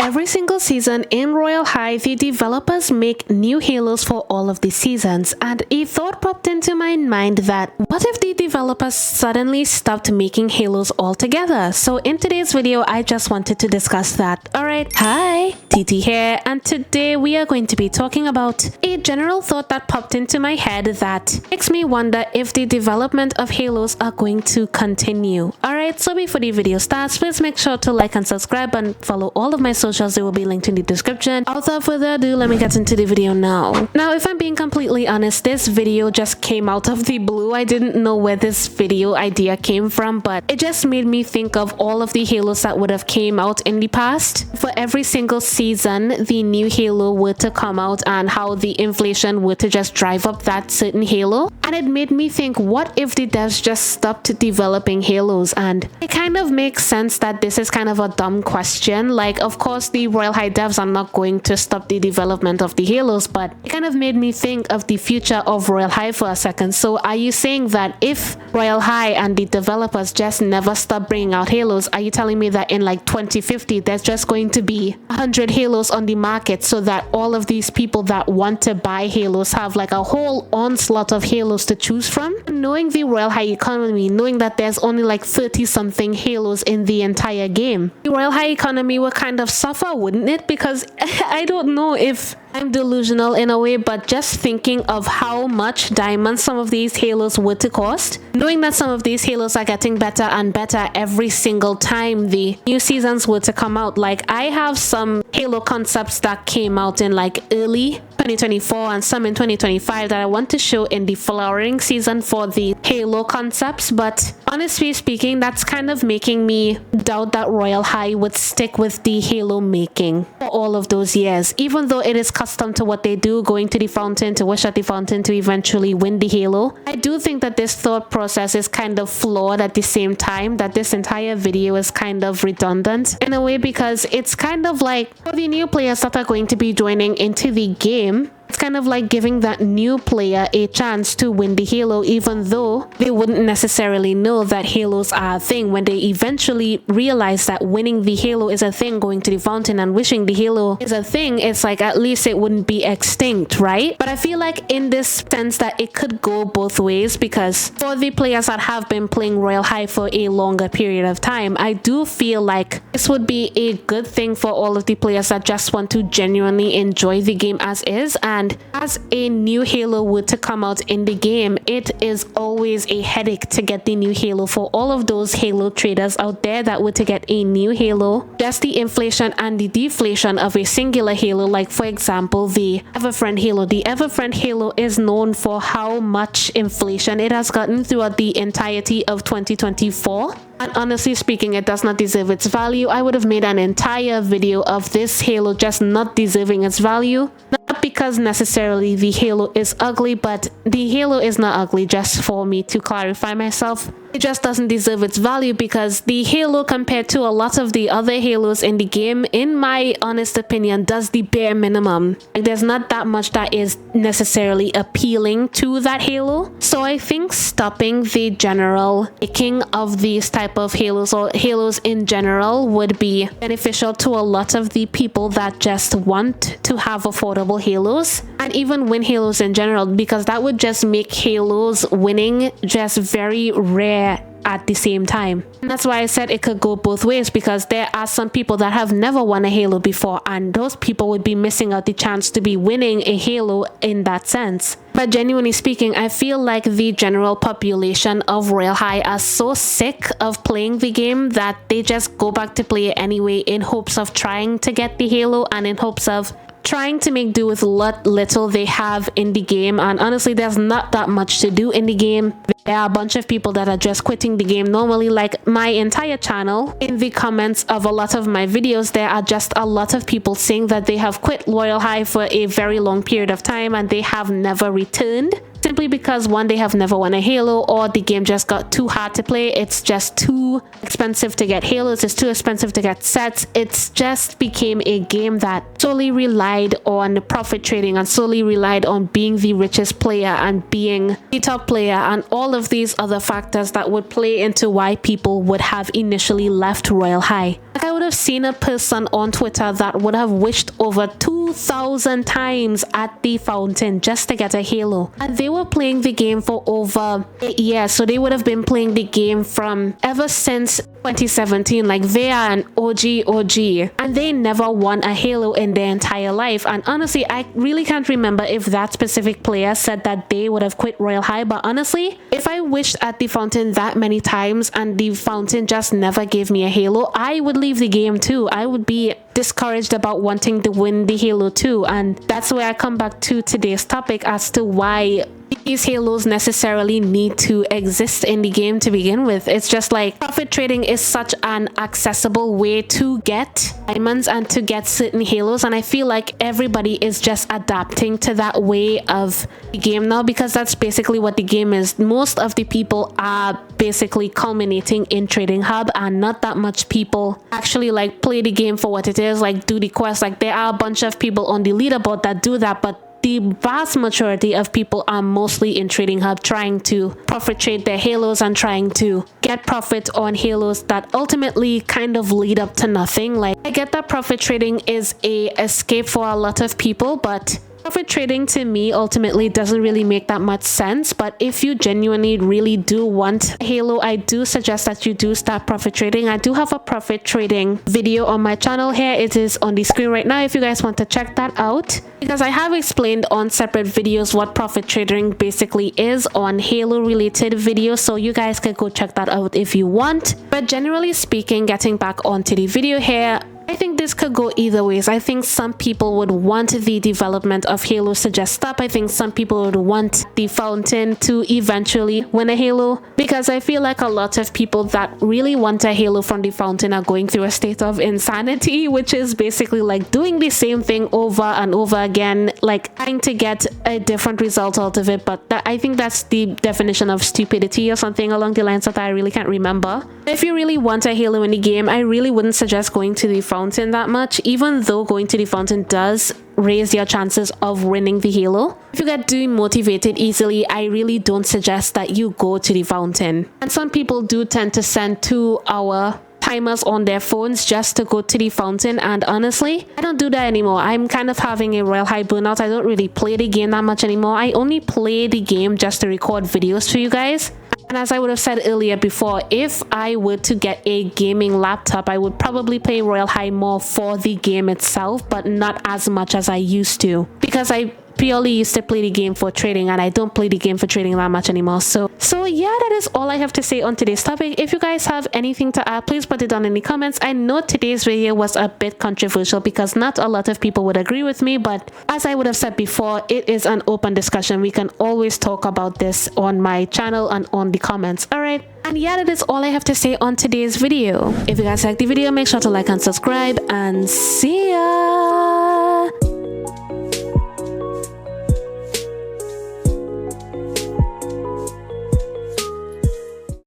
Every single season in Royale High, the developers make new Halos for all of the seasons, and a thought popped into my mind that what if the developers suddenly stopped making Halos altogether? So in today's video, I just wanted to discuss that. Alright, hi, TT here, and today we are going to be talking about a general thought that popped into my head that makes me wonder if the development of Halos are going to continue. Alright, so before the video starts, please make sure to like and subscribe and follow all of my socials. They will be linked in the description. Without further ado, let me get into the video now. Now, if I'm being completely honest, this video just came out of the blue. I didn't know where this video idea came from, but it just made me think of all of the Halos that would have came out in the past. For every single season, the new Halo were to come out and how the inflation were to just drive up that certain Halo. And it made me think, what if the devs just stopped developing Halos? And it kind of makes sense that this is kind of a dumb question. Like, of course, the Royale High devs are not going to stop the development of the Halos, but it kind of made me think of the future of Royale High for a second. So are you saying that if Royale High and the developers just never stop bringing out Halos, are you telling me that in like 2050 there's just going to be 100 Halos on the market, so that all of these people that want to buy Halos have like a whole onslaught of Halos to choose from? Knowing the Royale High economy, knowing that there's only like 30 something Halos in the entire game, the Royale High economy will kind of suffer, wouldn't it? Because I don't know if I'm delusional in a way, but just thinking of how much diamonds some of these Halos were to cost, knowing that some of these Halos are getting better and better every single time the new seasons were to come out. Like, I have some Halo concepts that came out in like early 2024 and some in 2025 that I want to show in the flowering season for the Halo concepts, but honestly speaking, that's kind of making me doubt that Royale High would stick with the Halo making for all of those years, even though it is custom to what they do, going to the fountain to wish at the fountain to eventually win the Halo. I do think that this thought process is kind of flawed at the same time, that this entire video is kind of redundant in a way, because it's kind of like for the new players that are going to be joining into the game, it's kind of like giving that new player a chance to win the Halo, even though they wouldn't necessarily know that Halos are a thing. When they eventually realize that winning the Halo is a thing, going to the fountain and wishing the Halo is a thing, it's like at least it wouldn't be extinct, right? But I feel like in this sense that it could go both ways, because for the players that have been playing Royale High for a longer period of time, I do feel like this would be a good thing for all of the players that just want to genuinely enjoy the game as is. And as a new Halo were to come out in the game, it is always a headache to get the new Halo. For all of those Halo traders out there that were to get a new Halo, just the inflation and the deflation of a singular Halo, like for example the Everfriend Halo. The Everfriend Halo is known for how much inflation it has gotten throughout the entirety of 2024. And honestly speaking, it does not deserve its value. I would have made an entire video of this Halo just not deserving its value. Not because necessarily the Halo is ugly, but the Halo is not ugly, just for me to clarify myself. It just doesn't deserve its value because the Halo, compared to a lot of the other Halos in the game, in my honest opinion, does the bare minimum. Like, there's not that much that is necessarily appealing to that Halo. So I think stopping the general making of these type of Halos, or Halos in general, would be beneficial to a lot of the people that just want to have affordable Halos and even win Halos in general, because that would just make Halos winning just very rare at the same time. And that's why I said it could go both ways, because there are some people that have never won a Halo before, and those people would be missing out the chance to be winning a Halo in that sense. But genuinely speaking, I feel like the general population of Royale High are so sick of playing the game that they just go back to play it anyway, in hopes of trying to get the Halo and in hopes of trying to make do with what little they have in the game. And honestly, there's not that much to do in the game. There are a bunch of people that are just quitting the game normally, like my entire channel. In the comments of a lot of my videos, there are just a lot of people saying that they have quit Royale High for a very long period of time and they have never returned to simply because one, they have never won a Halo, or the game just got too hard to play. It's just too expensive to get Halos, it's too expensive to get sets. It's just became a game that solely relied on profit trading and solely relied on being the richest player and being the top player and all of these other factors that would play into why people would have initially left Royale High. Like, I would have seen a person on Twitter that would have wished over 2,000 times at the fountain just to get a Halo, and they were playing the game for over 8 years, so they would have been playing the game from ever since 2017. Like, they are an OG, and they never won a Halo in their entire life. And honestly, I really can't remember if that specific player said that they would have quit Royale High, but honestly, if I wished at the fountain that many times and the fountain just never gave me a Halo, I would leave the game too. I would be discouraged about wanting to win the Halo too. And that's where I come back to today's topic as to why these Halos necessarily need to exist in the game to begin with. It's just like profit trading is such an accessible way to get diamonds and to get certain Halos, and I feel like everybody is just adapting to that way of the game now, because that's basically what the game is. Most of the people are basically culminating in Trading Hub, and not that much people actually like play the game for what it is, like do the quest. Like, there are a bunch of people on the leaderboard that do that, but the vast majority of people are mostly in Trading Hub trying to profit trade their Halos and trying to get profit on Halos that ultimately kind of lead up to nothing. Like, I get that profit trading is a escape for a lot of people, but profit trading to me ultimately doesn't really make that much sense. But if you genuinely really do want Halo, I do suggest that you do start profit trading. I do have a profit trading video on my channel here. It is on the screen right now if you guys want to check that out, because I have explained on separate videos what profit trading basically is on Halo related videos, so you guys can go check that out if you want. But generally speaking, getting back onto the video here, I think this could go either ways. I think some people would want the development of Halos to just stop. I think some people would want the fountain to eventually win a Halo, because I feel like a lot of people that really want a Halo from the fountain are going through a state of insanity, which is basically like doing the same thing over and over again, like trying to get a different result out of it. But I think that's the definition of stupidity or something along the lines that I really can't remember. If you really want a Halo in the game, I really wouldn't suggest going to the fountain that much, even though going to the fountain does raise your chances of winning the Halo. If you get demotivated easily, I really don't suggest that you go to the fountain. And some people do tend to send 2-hour timers on their phones just to go to the fountain, and honestly, I don't do that anymore. I'm kind of having a Royale High burnout. I don't really play the game that much anymore. I only play the game just to record videos for you guys. And as I would have said earlier before, if I were to get a gaming laptop, I would probably play Royale High more for the game itself, but not as much as I used to, because I purely used to play the game for trading, and I don't play the game for trading that much anymore. So yeah, that is all I have to say on today's topic. If you guys have anything to add, please put it down in the comments. I know today's video was a bit controversial because not a lot of people would agree with me, but as I would have said before, it is an open discussion. We can always talk about this on my channel and on the comments. All right. And yeah, that is all I have to say on today's video. If you guys liked the video, make sure to like and subscribe, and see ya.